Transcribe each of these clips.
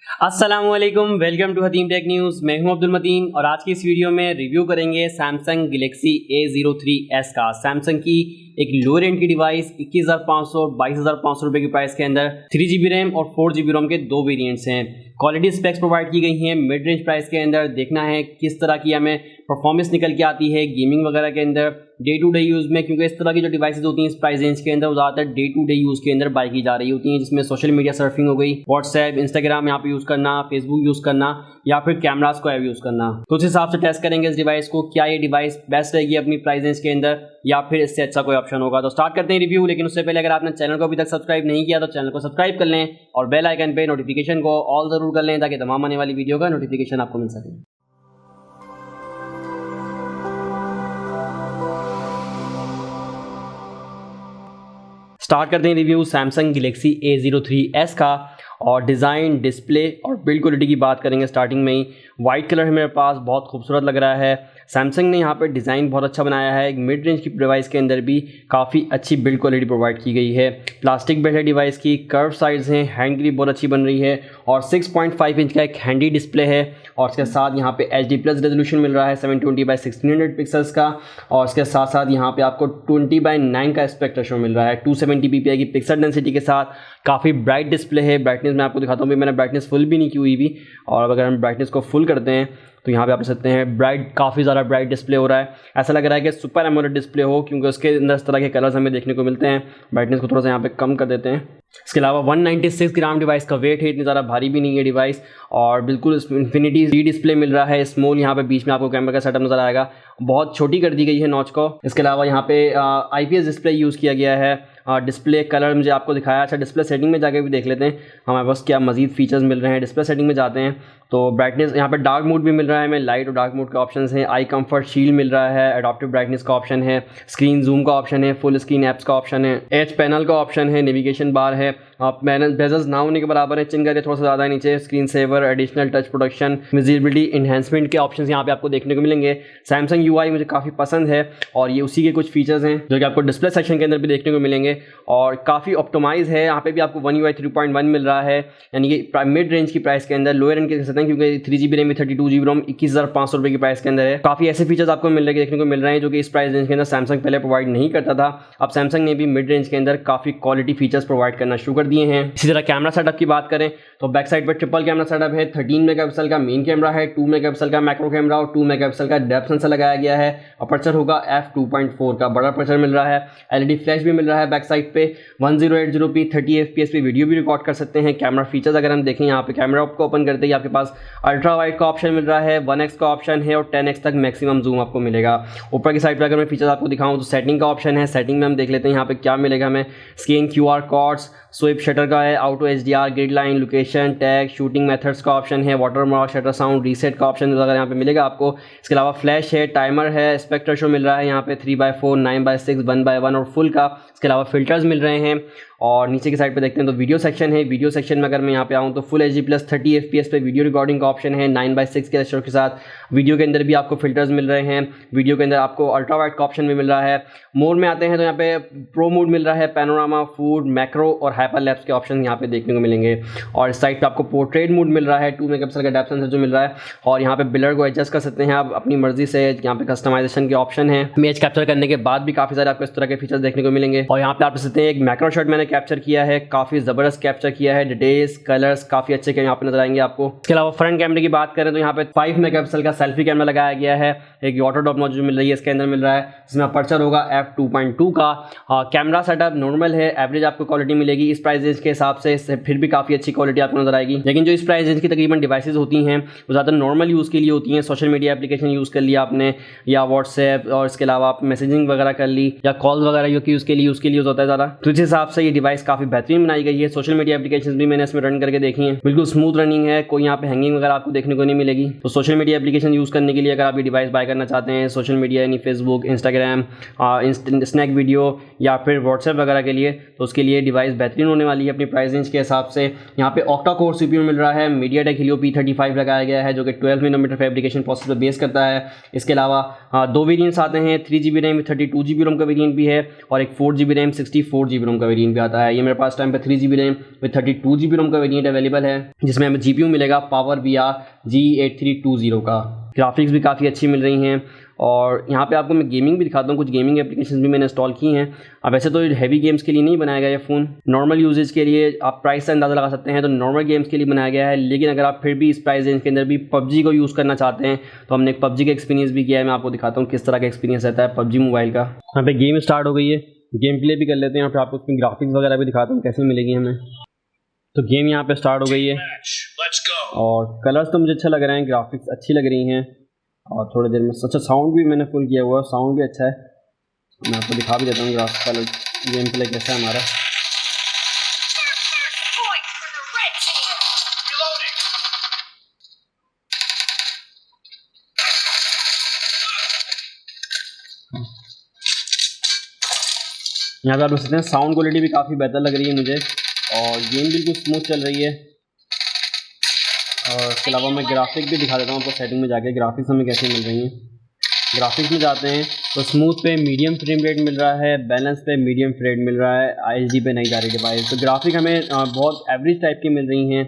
अस्सलामुअलैकुम, welcome to Hatim tech news. मैं हूं अब्दुल मतीन और आज की इस वीडियो में रिव्यू करेंगे सैमसंग गैलेक्सी A03s का। सैमसंग की एक लो रेंज की डिवाइस 21,500 और 22,500 रुपये की प्राइस के अंदर 3GB रैम और 4GB रोम के दो वेरिएंट्स हैं। क्वालिटी स्पेक्स प्रोवाइड की गई हैं मिड रेंज प्राइस के अंदर। देखना है किस तरह की हमें परफॉर्मेंस निकल के आती है गेमिंग वगैरह के अंदर, डे टू डे यूज़ में, क्योंकि इस तरह की जो डिवाइसेज होती हैं इस प्राइस रेंज के अंदर वो ज़्यादातर डे टू डे यूज़ के अंदर बाई की जा रही होती हैं, जिसमें सोशल मीडिया सर्फिंग हो गई, व्हाट्सएप, इंस्टाग्राम यहाँ पे यूज़ करना, फेसबुक यूज़ करना या फिर कैमरास को यूज़ करना। तो उस हिसाब से टेस्ट करेंगे इस डिवाइस को, क्या ये डिवाइस बेस्ट रहेगी अपनी प्राइस रेंज के अंदर या फिर इससे अच्छा कोई ऑप्शन होगा। तो स्टार्ट करते हैं रिव्यू, लेकिन उससे पहले अगर आपने चैनल को अभी तक सब्सक्राइब नहीं किया तो चैनल को सब्सक्राइब कर लें और बेल आइकन पे नोटिफिकेशन को ऑल ज़रूर कर लें ताकि तमाम आने वाली वीडियो का नोटिफिकेशन आपको मिल सके। स्टार्ट करते हैं रिव्यू सैमसंग गैलेक्सी A03s का। और डिज़ाइन, डिस्प्ले और बिल्ड क्वालिटी की बात करेंगे स्टार्टिंग में ही। वाइट कलर मेरे पास बहुत खूबसूरत लग रहा है। सैमसंग ने यहाँ पर डिज़ाइन बहुत अच्छा बनाया है। एक मिड रेंज की डिवाइस के अंदर भी काफ़ी अच्छी बिल्ड क्वालिटी प्रोवाइड की गई है। प्लास्टिक बिल्ड है डिवाइस की, कर्व साइड्स हैं, हैंड ग्रिप बहुत अच्छी बन रही है और 6.5 इंच का एक हैंडी डिस्प्ले है। और इसके साथ यहाँ पे HD+ रेजोल्यूशन मिल रहा है 720x1600 पिक्सल्स का। और इसके साथ साथ यहाँ पे आपको 20:9 का एस्पेक्ट रेशियो मिल रहा है। 270 ppi की पिक्सल डेंसिटी के साथ काफ़ी ब्राइट डिस्प्ले है। ब्राइटनेस मैं आपको दिखाता हूँ, मैंने ब्राइटनेस फुल भी नहीं की हुई भी। और अगर हम ब्राइटनेस को फुल करते हैं तो यहाँ पे आप देख सकते हैं ब्राइट, काफ़ी ज़्यादा ब्राइट डिस्प्ले हो रहा है। ऐसा लग रहा है कि सुपर एमोलेड डिस्प्ले हो, क्योंकि उसके अंदर इस तरह के कलर्स हमें देखने को मिलते हैं। ब्राइटनेस को थोड़ा सा यहाँ पे कम कर देते हैं। इसके अलावा 196 ग्राम डिवाइस का वेट है, इतनी ज़्यादा भारी भी नहीं है डिवाइस। और बिल्कुल इन्फिनिटी डी डिस्प्ले मिल रहा है, स्मॉल। यहाँ पे बीच में आपको कैमरा का सेटअप नज़र आएगा, बहुत छोटी कर दी गई है नॉच को। इसके अलावा यहाँ पे IPS डिस्प्ले यूज़ किया गया है। डिस्प्ले कलर मुझे आपको दिखाया। अच्छा, डिस्प्ले सेटिंग में जाके भी देख लेते हैं हमारे पास क्या मजीद फीचर्स मिल रहे हैं। डिस्प्ले सेटिंग में जाते हैं तो ब्राइटनेस, यहाँ पे डार्क मोड भी मिल रहा है हमें, लाइट और डार्क मोड का ऑप्शन है। आई कंफर्ट शील्ड मिल रहा है, एडाप्टिव ब्राइटनेस का ऑप्शन है, स्क्रीन जूम का ऑप्शन है, फुल स्क्रीन एप्स का ऑप्शन है, एज पैनल का ऑप्शन है, नेविगेशन बार है। आप बेजल्स ना होने के बराबर है, चिन करके थोड़ा सा ज़्यादा है नीचे, screen saver, additional touch production, visibility enhancement के ऑप्शन यहाँ पे आपको देखने को मिलेंगे। सैमसंग UI मुझे काफ़ी पसंद है और ये उसी के कुछ फीचर्स हैं जो कि आपको डिस्प्ले सेक्शन के अंदर भी देखने को मिलेंगे। और काफ़ी ऑप्टिमाइज है, यहाँ पे भी आपको One UI 3.1 मिल रहा है, यानी कि मिड रेंज की प्राइस के अंदर, लोअर एंड के सकते हैं, क्योंकि 3GB रैम 32GB रोम 21,500 रुपये की प्राइस के अंदर है। काफ़ी ऐसे फीचर्स आपको देखने को मिल रहे हैं जो कि इस प्राइस रेंज के अंदर सैमसंग पहले प्रोवाइड नहीं करता था। अब सैमसंग ने भी मिड रेंज के अंदर काफ़ी क्वालिटी फीचर्स प्रोवाइड करना शुरू कर दिए हैं। इसी तरह कैमरा सेटअप की बात करें तो बैक साइड पर ट्रिपल कैमरा सेटअप है। 13 मेगापिक्सल का मेन कैमरा है, 2 मेगापिक्सल का मैक्रो कैमरा और 2 मेगापिक्सल का डेप्थ सेंसर लगाया गया है। अपर्चर होगा f2.4 का, बड़ा अपर्चर मिल रहा है। LED फ्लैश भी मिल रहा है बैक साइड पे। 1080p 30 fps पे वीडियो भी रिकॉर्ड कर सकते हैं। कैमरा फीचर्स अगर हम देखें, यहाँ पे कैमरा को ओपन करते ही आपके पास अल्ट्रा वाइड का ऑप्शन मिल रहा है, 1x का ऑप्शन है और 10x तक मैक्सिमम जूम आपको मिलेगा। ऊपर की साइड पर अगर मैं फीचर्स आपको दिखाऊं तो सेटिंग का ऑप्शन है। सेटिंग में हम देख लेते हैं यहाँ पे क्या मिलेगा हमें। Scan QR codes, swipe shutter का है, auto HDR, grid line, location, tag, shooting methods का ऑप्शन है, watermark, shutter sound, reset का ऑप्शन अगर यहाँ पे मिलेगा आपको। इसके अलावा फ्लैश है, टाइमर है, एस्पेक्ट रेशियो मिल रहा है यहाँ पे 3/4, 9/6, 1/1 और फुल का। इसके अलावा फिल्टर्स मिल रहे हैं। और नीचे की साइड पे देखते हैं तो वीडियो सेक्शन है। वीडियो सेक्शन में अगर मैं यहाँ पे आऊँ तो फुल HD+ 30 fps पे वीडियो रिकॉर्डिंग का ऑप्शन है, 9/6 के रेशो के साथ। वीडियो के अंदर भी आपको फिल्टर्स मिल रहे हैं। वीडियो के अंदर आपको अल्ट्रा वाइड का ऑप्शन भी मिल रहा है। मोड में आते हैं तो यहाँ पे प्रो मोड मिल रहा है, पैनोरामा, फूड, मैक्रो और हाइपरलैप्स के ऑप्शन यहाँ पे देखने को मिलेंगे। और इस साइड पे आपको पोर्ट्रेट मोड मिल रहा है, 2 मेगापिक्सल का डेप्थ सेंसर जो मिल रहा है। और यहाँ पे ब्लर को एडजस्ट कर सकते हैं आप अपनी मर्जी से। यहाँ पे कस्टमाइजेशन के ऑप्शन है। इमेज कैप्चर करने के बाद भी काफ़ी सारे आपको इस तरह के फीचर्स देखने को मिलेंगे। और यहाँ पे आप देख सकते हैं एक मैक्रो शॉट मैंने कैप्चर किया है, काफ़ी ज़बरदस्त कैप्चर किया है। डिटेल्स, कलर्स काफ़ी अच्छे के यहाँ पे नजर आएंगे आपको। इसके अलावा फ्रंट कैमरे की बात करें तो यहाँ पे 5 मेगापिक्सल का सेल्फी कैमरा लगाया गया है। एक वाटर ड्रॉप नॉच जो मिल रही है इसके अंदर मिल रहा है, जिसमें अपर्चर होगा f2.2 का। कैमरा सेटअप नॉर्मल है, एवरेज आपको क्वालिटी मिलेगी इस प्राइस रेंज के हिसाब से, फिर भी काफ़ी अच्छी क्वालिटी आपको नजर आएगी। लेकिन जो इस प्राइस रेंज की तकरीबन डिवाइसेज होती हैं वो ज़्यादा नॉर्मल यूज़ के लिए होती हैं। सोशल मीडिया एप्लीकेशन यूज़ कर लिया आपने, या व्हाट्सएप, और इसके अलावा आप मैसेजिंग वगैरह कर ली, या कॉल वगैरह उसके लिए यूज़ होता है ज़्यादा। तो इस हिसाब से ये डिवाइस काफ़ी बेहतरीन बनाई गई है। सोशल मीडिया एप्लीकेशंस भी मैंने इसमें रन करके देखी हैं, बिल्कुल स्मूथ रनिंग है, कोई यहाँ पे हैंगिंग वगैरह आपको देखने को नहीं मिलेगी। तो सोशल मीडिया एप्लीकेशन यूज़ करने के लिए अगर आप ये डिवाइस बाय करना चाहते हैं, सोशल मीडिया यानी फेसबुक, इंस्टाग्राम, स्नैक वीडियो या फिर व्हाट्सएप वगैरह के लिए, तो उसके लिए डिवाइस बेहतरीन होने वाली है अपनी प्राइस रेंज के हिसाब से। यहाँ पे ऑक्टा कोर CPU मिल रहा है, MediaTek Helio P35 लगाया गया है जो कि 12 नैनोमीटर फैब्रिकेशन प्रोसेस पर बेस करता है। इसके अलावा दो वेरिएंट्स आते हैं, 3GB रैम 32GB रोम का वेरिएंट भी है और एक 4GB रैम 64GB रोम का वेरिएंट भी आता है। ये मेरे पास टाइम पे 3 GB रैम विद 32 GB रोम का वेरिएंट अवेलेबल है, जिसमें हमें GPU मिलेगा पावर VR G8320 का। ग्राफिक्स भी काफ़ी अच्छी मिल रही हैं और यहाँ पे आपको मैं गेमिंग भी दिखाता हूँ, कुछ गेमिंग एप्लीकेशन भी मैंने इंस्टॉल की हैं। अब वैसे तो हैवी गेम्स के लिए नहीं बनाया गया ये फ़ोन, नॉर्मल यूजेज के लिए आप प्राइस से अंदाज़ा लगा सकते हैं, तो नॉर्मल गेम्स के लिए बनाया गया है। लेकिन अगर आप फिर भी इस प्राइस रेंज के अंदर भी PUBG को यूज़ करना चाहते हैं तो हमने एक PUBG का एक्सपीरियंस भी किया है। मैं आपको दिखाता हूँ किस तरह का एक्सपीरियंस रहता है PUBG मोबाइल का। यहाँ पे गेम स्टार्ट हो गई है, गेम प्ले भी कर लेते हैं और फिर आपको उसकी ग्राफिक्स वगैरह भी दिखाता हूँ कैसे मिलेगी हमें। तो गेम यहाँ पे स्टार्ट हो गई है और कलर्स तो मुझे अच्छा लग रहे हैं, ग्राफिक्स अच्छी लग रही हैं और थोड़ी देर में अच्छा साउंड भी मैंने फुल किया हुआ है, साउंड भी अच्छा है। मैं आपको दिखा भी देता हूँ ग्राफिक्स कलर गेम प्ले कैसा है हमारा। यहाँ पे आप देख सकते हैं साउंड क्वालिटी भी काफ़ी बेहतर लग रही है मुझे और गेम बिल्कुल स्मूथ चल रही है। और इसके अलावा मैं ग्राफिक भी दिखा देता हूँ आपको, सेटिंग में जाके ग्राफिक्स हमें कैसे मिल रही हैं। ग्राफिक्स में जाते हैं तो स्मूथ पे मीडियम फ्रेम रेट मिल रहा है, बैलेंस पे मीडियम फ्रेम मिल रहा है, ISD पे नहीं जा रही डिवाइस। तो ग्राफिक हमें बहुत एवरेज टाइप की मिल रही हैं,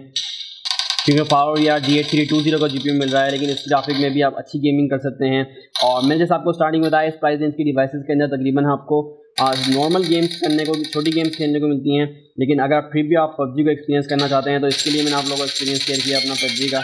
क्योंकि पावर VR G8320 का GPU मिल रहा है, लेकिन इस ग्राफिक में भी आप अच्छी गेमिंग कर सकते हैं। और मैंने जैसे आपको स्टार्टिंग बताया, इस प्राइस रेंज की डिवाइसेस के अंदर तकरीबन आपको नॉर्मल गेम्स करने को, छोटी गेम्स खेलने को मिलती हैं। लेकिन अगर फिर भी आप PUBG को एक्सपीरियंस करना चाहते हैं तो इसके लिए मैंने आप लोगों को एक्सपीरियंस शेयर किया अपना PUBG का।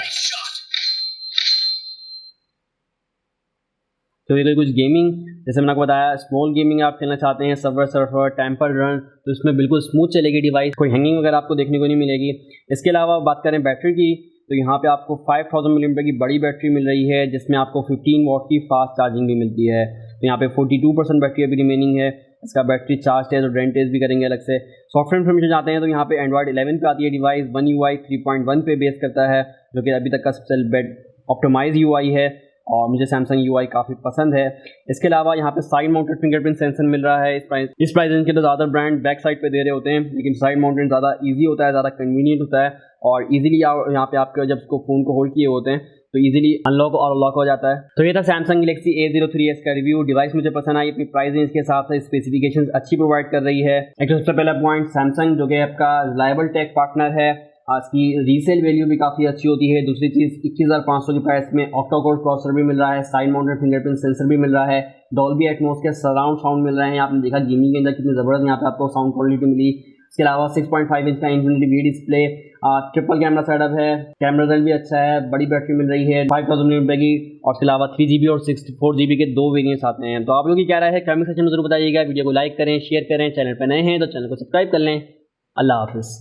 तो ये कुछ गेमिंग, जैसे मैंने आपको बताया, स्मॉल गेमिंग आप खेलना चाहते हैं, सर्वर टेम्पर रन, तो इसमें बिल्कुल स्मूथ चलेगी डिवाइस, कोई हैंगिंग वगैरह आपको देखने को नहीं मिलेगी। इसके अलावा बात करें बैटरी की, तो यहाँ पे आपको 5000 mAh की बड़ी बैटरी मिल रही है, जिसमें आपको 15 वाट की फास्ट चार्जिंग भी मिलती है। तो यहाँ पे 42% बैटरी अभी रिमेनिंग है। इसका बैटरी चार्ज टेस्ट और ड्रेन टेस्ट भी करेंगे अलग से। सॉफ्टवेयर इन्फॉर्मेशन जाते हैं तो यहाँ पे एंड्रॉइड 11 पे आती है डिवाइस, One UI 3.1 पे बेस करता है, जो कि अभी तक का सबसे ऑप्टिमाइज UI है और मुझे Samsung UI काफ़ी पसंद है। इसके अलावा यहाँ पे साइड माउंटेड फिंगरप्रिंट सेंसर मिल रहा है। इस प्राइस रेंज के तो ज़्यादा ब्रांड बैक साइड पे दे रहे होते हैं, लेकिन साइड माउंटेड ज़्यादा इजी होता है, ज़्यादा कन्वीनियंट होता है और इजीली यहाँ पे आपके जब उसको फ़ोन को होल्ड किए होते हैं तो इजीली अनलॉक और लॉक हो जाता है। तो ये था Samsung Galaxy A03s का रिव्यू। डिवाइस मुझे पसंद आई, अपनी प्राइस रेंज के हिसाब से स्पेसिफिकेशंस अच्छी प्रोवाइड कर रही है। एक तो सबसे पहला पॉइंट, Samsung जो कि आपका रिलायबल टेक पार्टनर है, इसकी रीसेल वैल्यू भी काफ़ी अच्छी होती है। दूसरी चीज़ 21,500 की प्राइस में ऑक्टा कोर प्रोसेसर भी मिल रहा है, साइड माउंटेड फिंगरप्रिंट सेंसर भी मिल रहा है, डॉल्बी एटमॉस के सराउंड साउंड मिल रहे हैं। आपने देखा गेमिंग के अंदर कितनी ज़बरदस्त यहाँ पे आपको साउंड क्वालिटी मिली। इसके अलावा 6.5 इंच का Infinix V display, triple camera setup है, कैमरा रिजल्ट भी अच्छा है, बड़ी बैटरी मिल रही है 5000 mAh की, और इसके अलावा 3GB और 64GB के 2 वेरिएंट्स आते हैं। तो आप लोग की क्या राय है कमेंट सेक्शन में जरूर बताइएगा। वीडियो को लाइक करें, शेयर करें, चैनल पर नए हैं तो चैनल को सब्सक्राइब कर लें। अल्लाह हाफिज़।